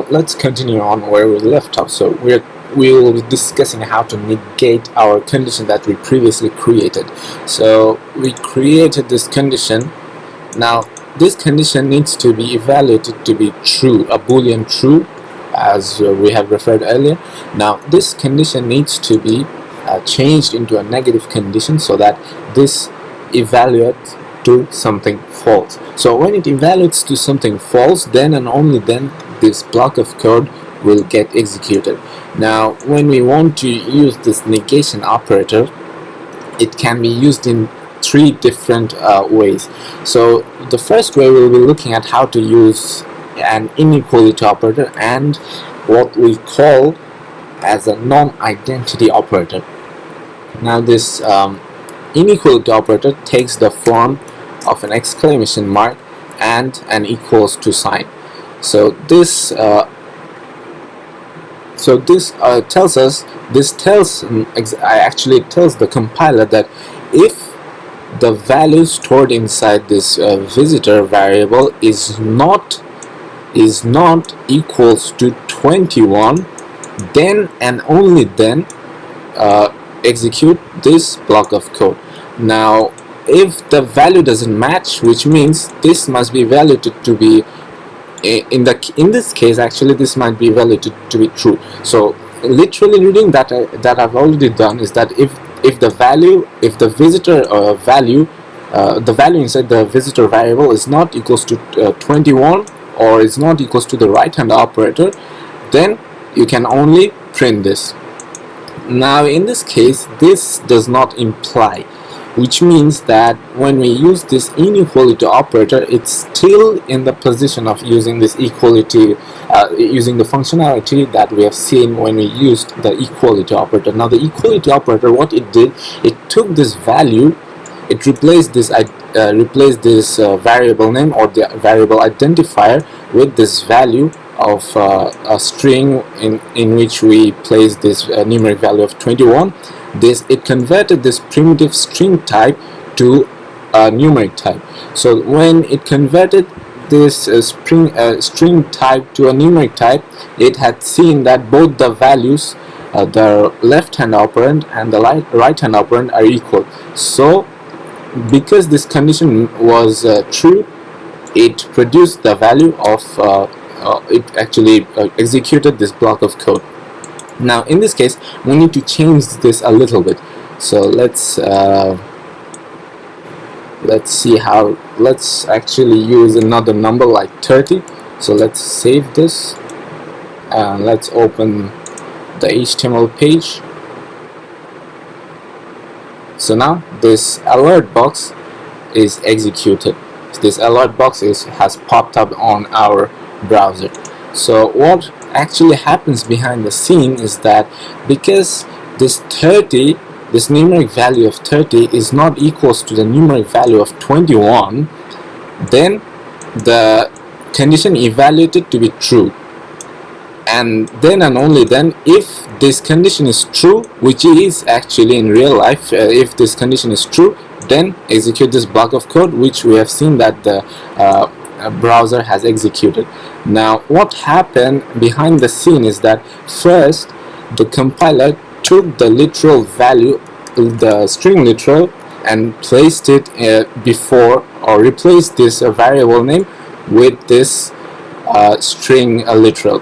let's continue on where we left off. So we will be discussing how to negate our condition that we previously created. So we created this condition. Now this condition needs to be evaluated to be true, a boolean true, as we have referred earlier. Now this condition needs to be changed into a negative condition so that this evaluates to something false. So when it evaluates to something false, then and only then this block of code will get executed. Now when we want to use this negation operator, it can be used in three different ways. So the first way we'll be looking at how to use an inequality operator and what we call as a non-identity operator. Now this inequality operator takes the form of an exclamation mark and an equals to sign. So this tells us, actually tells the compiler that if the value stored inside this visitor variable is not equals to 21, then and only then execute this block of code. Now if the value doesn't match, which means this must be evaluated to be in this case actually this might be evaluated to be true. So literally reading that I've already done is that if the visitor value the value inside the visitor variable is not equals to 21 or is not equals to the right hand operator, then you can only print this. Now in this case this does not imply, which means that when we use this inequality operator, it's still in the position of using this equality, using the functionality that we have seen when we used the equality operator. Now the equality operator, what it did, it took this value, it replaced this variable name or the variable identifier with this value of a string in which we place this numeric value of 21. It converted this primitive string type to a numeric type. So when it converted this string type to a numeric type, it had seen that both the values, the left hand operand and the right hand operand, are equal. So because this condition was true, it produced the value of it actually executed this block of code. Now in this case we need to change this a little bit. So let's see how. Let's actually use another number like 30. So let's save this and let's open the HTML page. So now this alert box is executed. This alert box has popped up on our browser. So what actually happens behind the scene is that because this numeric value of 30 is not equals to the numeric value of 21, then the condition evaluated to be true, and then and only then if this condition is true, which is actually in real life, if this condition is true, then execute this block of code, which we have seen that the browser has executed. Now what happened behind the scene is that first the compiler took the literal value, the string literal, and placed it before, or replaced this variable name with this string literal.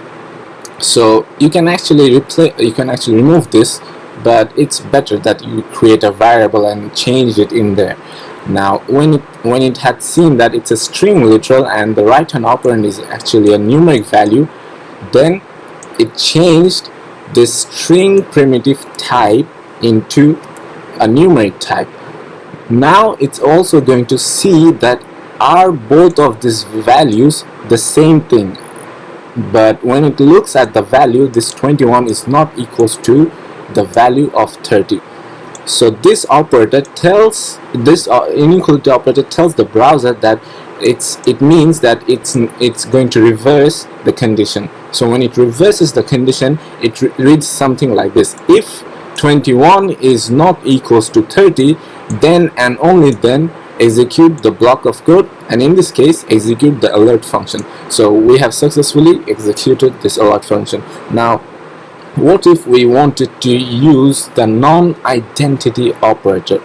So you can actually remove this, but it's better that you create a variable and change it in there. Now when it had seen that it's a string literal and the right hand operand is actually a numeric value, then it changed this string primitive type into a numeric type. Now it's also going to see that are both of these values the same thing, but when it looks at the value, this 21 is not equals to the value of 30. So this operator tells, this inequality operator tells the browser that it means that it's going to reverse the condition. So when it reverses the condition, it reads something like this: if 21 is not equals to 30, then and only then execute the block of code, and in this case execute the alert function. So we have successfully executed this alert function. Now what if we wanted to use the non-identity operator?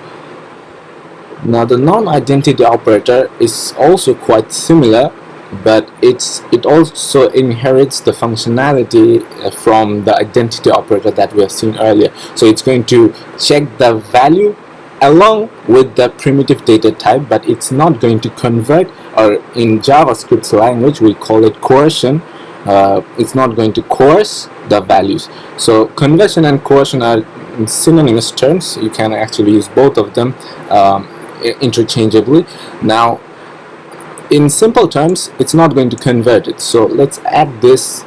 Now the non-identity operator is also quite similar, but it also inherits the functionality from the identity operator that we have seen earlier. So it's going to check the value along with the primitive data type, but it's not going to convert, or in JavaScript language we call it coercion. It's not going to coerce the values. So conversion and coercion are synonymous terms. You can actually use both of them interchangeably. Now in simple terms, it's not going to convert it. So let's add this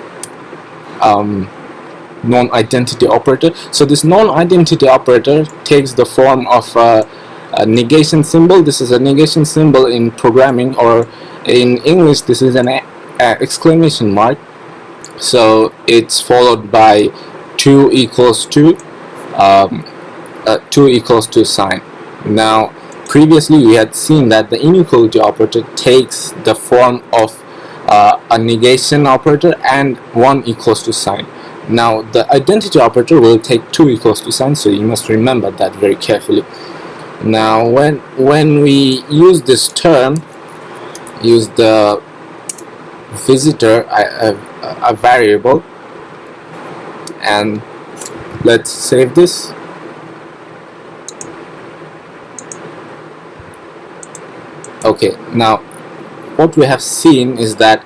non-identity operator. So this non-identity operator takes the form of a negation symbol. This is a negation symbol in programming, or in English this is an exclamation mark. So it's followed by 2 equals to 2 equals to sign. Now previously we had seen that the inequality operator takes the form of a negation operator and 1 equals to sign. Now the identity operator will take 2 equals to sign, so you must remember that very carefully. Now when we use this term, use the visitor a variable, and let's save this. Okay, now what we have seen is that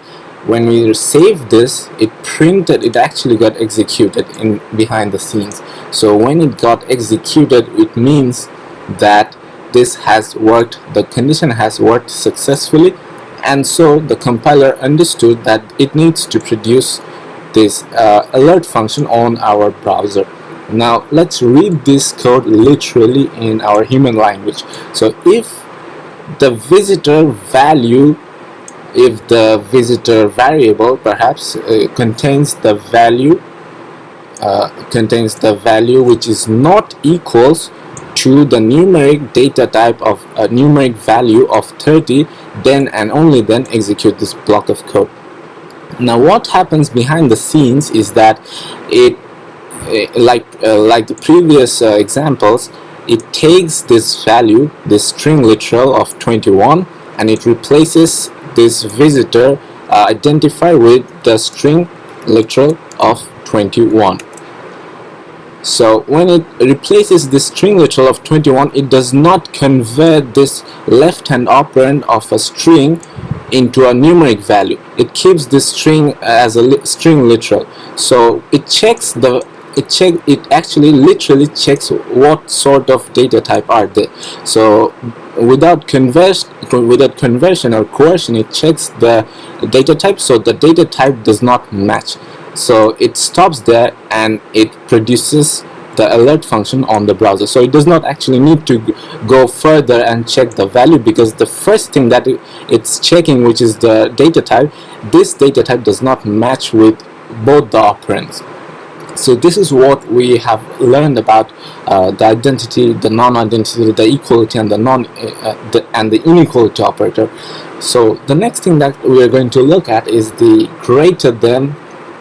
when we save this, it actually got executed in behind the scenes. So when it got executed, it means that this has worked, the condition has worked successfully, and so the compiler understood that it needs to produce this alert function on our browser. Now let's read this code literally in our human language. So if the visitor value, if the visitor variable perhaps contains the value which is not equals to the numeric data type of a numeric value of 30, then and only then execute this block of code. Now what happens behind the scenes is that it like the previous examples, it takes this value, this string literal of 21, and it replaces this visitor identifier with the string literal of 21. So when it replaces this string literal of 21, it does not convert this left-hand operand of a string into a numeric value. It keeps this string as a string literal. So it checks the it actually literally checks what sort of data type are they. So without conversion or coercion, it checks the data type, so the data type does not match. So it stops there and it produces the alert function on the browser. So it does not actually need to go further and check the value, because the first thing that it's checking, which is the data type, this data type does not match with both the operands. So this is what we have learned about the identity, the non-identity, the equality, and the inequality operator. So the next thing that we are going to look at is the greater than,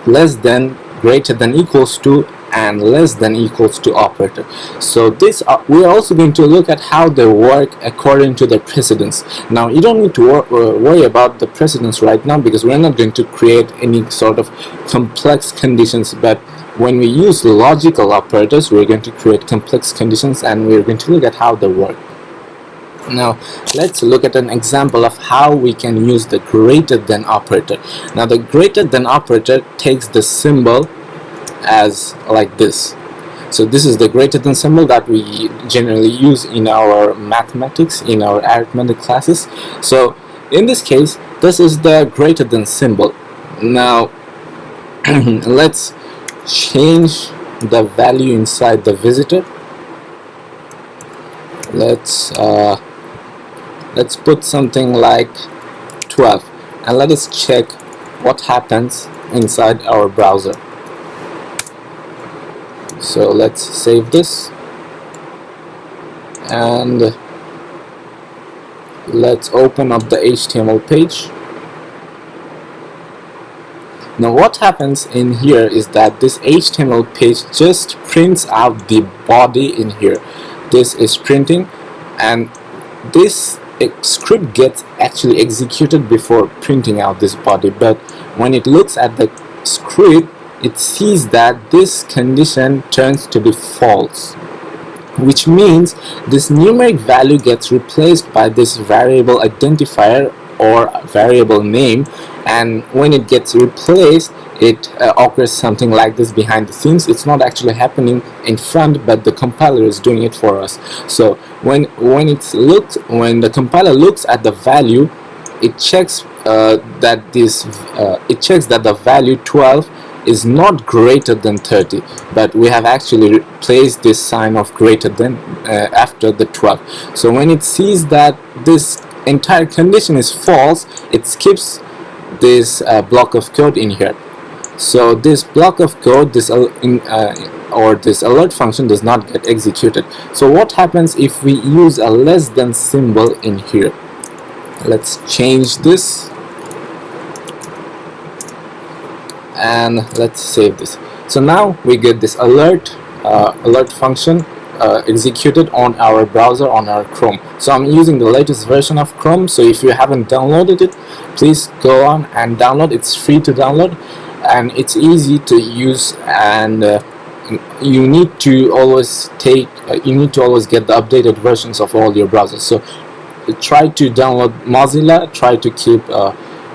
less than, greater than equals to, and less than equals to operator. So this we are also going to look at how they work according to the precedence. Now you don't need to worry about the precedence right now, because we're not going to create any sort of complex conditions, but when we use logical operators, we're going to create complex conditions, and we're going to look at how they work. Now let's look at an example of how we can use the greater than operator. Now the greater than operator takes the symbol as like this. So this is the greater than symbol that we generally use in our mathematics, in our arithmetic classes. So in this case, this is the greater than symbol. Now let's change the value inside the visitor. Let's put something like 12, and let us check what happens inside our browser. So let's save this, and Let's open up the HTML page. Now what happens in here is that this HTML page just prints out the body in here. This is printing, and this script gets actually executed before printing out this body, but when it looks at the script, it sees that this condition turns to be false, which means this numeric value gets replaced by this variable identifier or variable name, and when it gets replaced, it occurs something like this behind the scenes. It's not actually happening in front, but the compiler is doing it for us. So when the compiler looks at the value, it checks that the value 12 is not greater than 30, but we have actually replaced this sign of greater than after the 12. So when it sees that this entire condition is false, it skips this block of code in here. So this block of code, this alert function does not get executed. So what happens if we use a less than symbol in here? Let's change this and let's save this. So now we get this alert function executed on our browser, on our Chrome. So I'm using the latest version of Chrome, so if you haven't downloaded it, please go on and download. It's free to download and it's easy to use, and you need to always get the updated versions of all your browsers. So try to download Mozilla, try to keep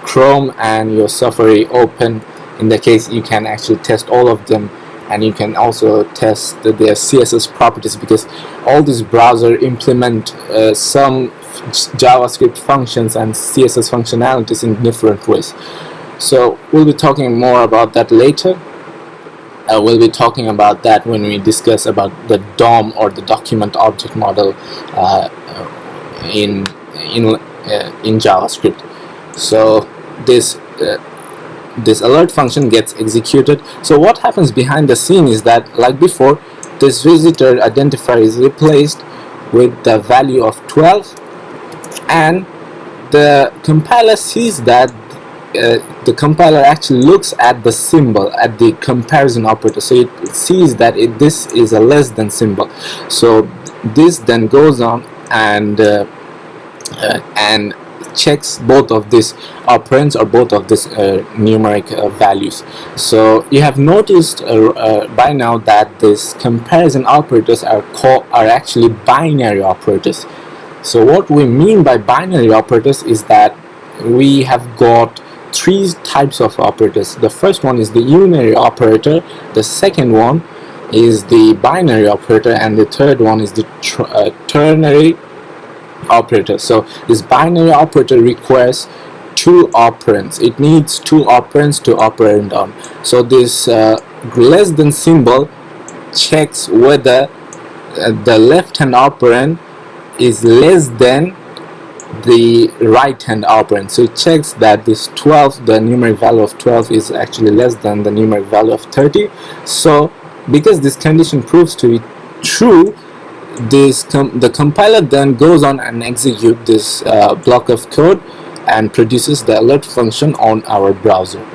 Chrome and your Safari open. In that case, you can actually test all of them, and you can also test their CSS properties, because all these browsers implement some JavaScript functions and CSS functionalities in different ways. So we'll be talking more about that later. We'll be talking about that when we discuss about the DOM, or the document object model, in JavaScript. So this alert function gets executed. So what happens behind the scene is that, like before, this visitor identifier is replaced with the value of 12, and the compiler sees that the compiler actually looks at the symbol, at the comparison operator, so it sees that this is a less than symbol. So this then goes on and checks both of these operands, or both of these numeric values. So you have noticed by now that these comparison operators are actually binary operators. So what we mean by binary operators is that we have got three types of operators. The first one is the unary operator, the second one is the binary operator, and the third one is the ternary operator. So this binary operator requires two operands. It needs two operands to operand on. So this less than symbol checks whether the left hand operand is less than the right hand operand. So it checks that this 12, the numeric value of 12, is actually less than the numeric value of 30. So because this condition proves to be true, the compiler then goes on and execute this block of code and produces the alert function on our browser.